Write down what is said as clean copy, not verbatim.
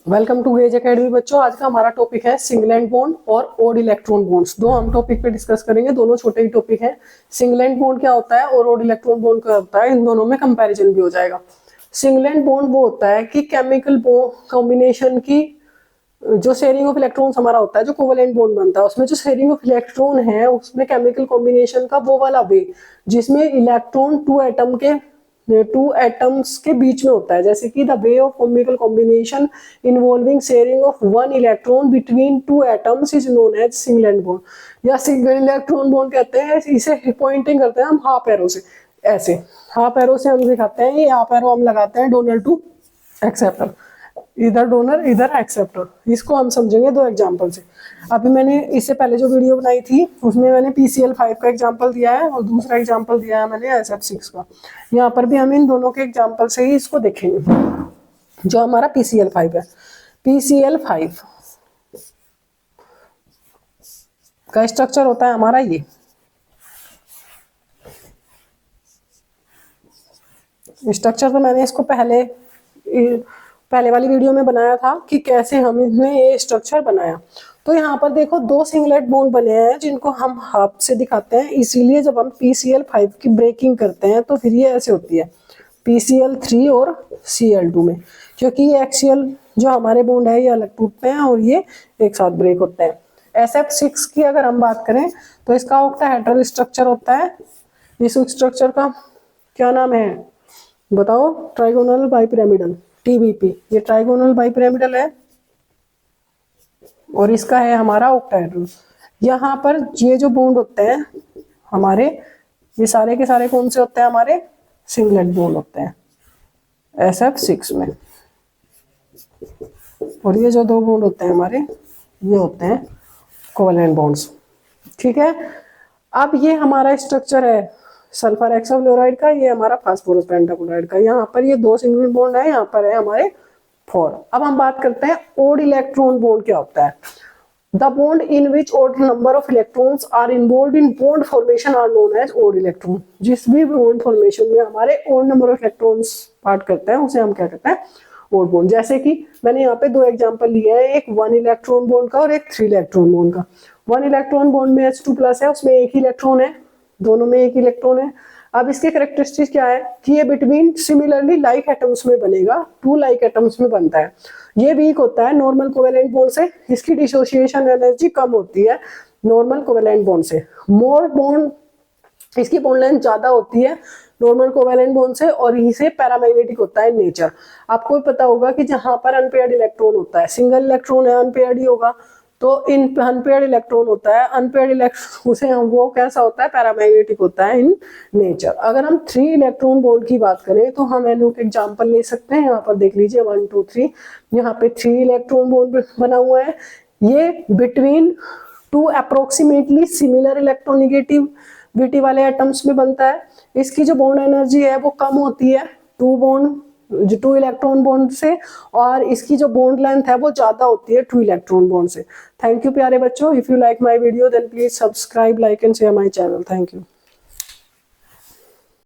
Welcome to gauge academy बच्चों। आज का हमारा टॉपिक है सिंगलेंट बॉन्ड और ओड इलेक्ट्रॉन बॉन्ड्स। दो हम टॉपिक पे डिस्कस करेंगे, दोनों छोटे ही टॉपिक हैं। सिंगलेंट बॉन्ड क्या होता है और ओड इलेक्ट्रॉन बॉन्ड क्या होता है, इन दोनों में कंपैरिजन भी हो जाएगा। सिंगलेंट बॉन्ड वो होता है कि केमिकल कॉम्बिनेशन की जो शेयरिंग ऑफ इलेक्ट्रॉन्स हमारा होता है, जो कोवेलेंट बॉन्ड बनता है उसमें जो शेयरिंग ऑफ इलेक्ट्रॉन है उसमें केमिकल कॉम्बिनेशन का वो वाला वे जिसमें इलेक्ट्रॉन टू एटम्स के बीच में होता है, जैसे कि the way of chemical combination involving sharing of one electron between two atoms is known as singlet bond या सिंगल इलेक्ट्रॉन बॉन्ड कहते हैं। इसे पॉइंटिंग करते हैं हम हाफ एरो से, ऐसे हाफ एरो से हम दिखाते हैं। ये हाफ एरो हम लगाते हैं डोनर टू एक्सेप्टर, इधर डोनर इधर एक्सेप्टर। इसको हम समझेंगे दो एग्जांपल से। अभी मैंने इससे पहले जो वीडियो बनाई थी उसमें मैंने PCl5 का एग्जांपल दिया है और दूसरा एग्जांपल दिया है मैंने SF6 का। यहाँ पर भी हम इन दोनों के एग्जांपल से ही इसको देखेंगे। जो हमारा PCl5 है, PCl5 का स्ट्रक्चर होता है हमारा ये। स्ट्रक्चर तो मैंने इसको पहले वाली वीडियो में बनाया था कि कैसे हमने ये स्ट्रक्चर बनाया। तो यहाँ पर देखो दो सिंगलेट बॉन्ड बने हैं जिनको हम हाफ से दिखाते हैं, इसीलिए जब हम PCl5 की ब्रेकिंग करते हैं तो फिर ये ऐसे होती है PCl3 और Cl2 में, क्योंकि ये एक्सियल जो हमारे बॉन्ड है ये अलग टूटते हैं और ये एक साथ ब्रेक होते हैं। SF6 की अगर हम बात करें तो इसका ऑक्टाहेड्रल स्ट्रक्चर होता है। इस स्ट्रक्चर का क्या नाम है बताओ? Trigonal bipyramidal, TBP। ये ट्राइगोनल बाइपिरामिडल है और इसका है हमारा ऑक्टाहेड्रल। यहाँ पर ये जो बॉन्ड होते हैं हमारे, ये सारे के सारे कौन से होते हैं? हमारे सिंगलेट बॉन्ड होते हैं SF6 में। और ये जो दो बॉन्ड होते हैं हमारे, ये होते हैं कोवेलेंट बॉन्ड्स। ठीक है। अब ये हमारा स्ट्रक्चर है सल्फर हेक्साफ्लोराइड का, ये हमारा फास्फोरस पेंटाक्लोराइड का। यहाँ पर ये दो सिंगल बॉन्ड है, यहाँ पर है हमारे 4। अब हम बात करते हैं ओड इलेक्ट्रॉन बॉन्ड क्या होता है। The bond in which odd number of electrons are involved in bond formation are known as odd electron. जिस भी बॉन्ड फॉर्मेशन में हमारे odd number of electrons part करते हैं उसे हम क्या कहते हैं? Odd bond. जैसे कि मैंने यहाँ पे दो एग्जांपल लिए हैं, एक 1 इलेक्ट्रॉन बॉन्ड का और एक 3 इलेक्ट्रॉन बॉन्ड का। 1 इलेक्ट्रॉन बॉन्ड में H2+ है, उसमें एक ही इलेक्ट्रॉन है, दोनों में एक इलेक्ट्रॉन है। अब इसके कैरेक्टरिस्टिक्स क्या है कि ये बिटवीन सिमिलरली लाइक एटम्स में बनेगा, 2 लाइक एटम्स में बनता है। ये वीक होता है नॉर्मल कोवेलेंट बॉन्ड से, इसकी डिसोसिएशन एनर्जी कम होती है नॉर्मल कोवेलेंट बॉन्ड से। मोर बॉन्ड, इसकी बॉन्ड लेंथ ज्यादा होती है नॉर्मल कोवेलेंट बॉन्ड से और इसे पैरामैग्नेटिक होता है नेचर। आपको पता होगा कि जहां पर अनपेयर्ड इलेक्ट्रॉन होता है, सिंगल इलेक्ट्रॉन है अनपेयर्ड ही होगा, तो इन अनपेयर्ड इलेक्ट्रॉन होता है, अनपेयर्ड इलेक्ट्रॉन उसे हम वो कैसा होता है? पैरामैग्नेटिक होता है इन नेचर। अगर हम 3 इलेक्ट्रॉन बॉन्ड की बात करें तो हम एनओ के एग्जांपल ले सकते हैं। यहाँ पर देख लीजिए 1 2 3, यहाँ पे 3 इलेक्ट्रॉन बॉन्ड बना हुआ है। ये बिटवीन 2 अप्रोक्सीमेटली सिमिलर इलेक्ट्रोनेगेटिविटी वाले एटम्स में बनता है। इसकी जो बॉन्ड एनर्जी है वो कम होती है 2 इलेक्ट्रॉन बॉन्ड से, और इसकी जो बॉन्ड लेंथ है वो ज्यादा होती है 2 इलेक्ट्रॉन बॉन्ड से। थैंक यू प्यारे बच्चों। If you like my video then please subscribe, like and share my channel. Thank you.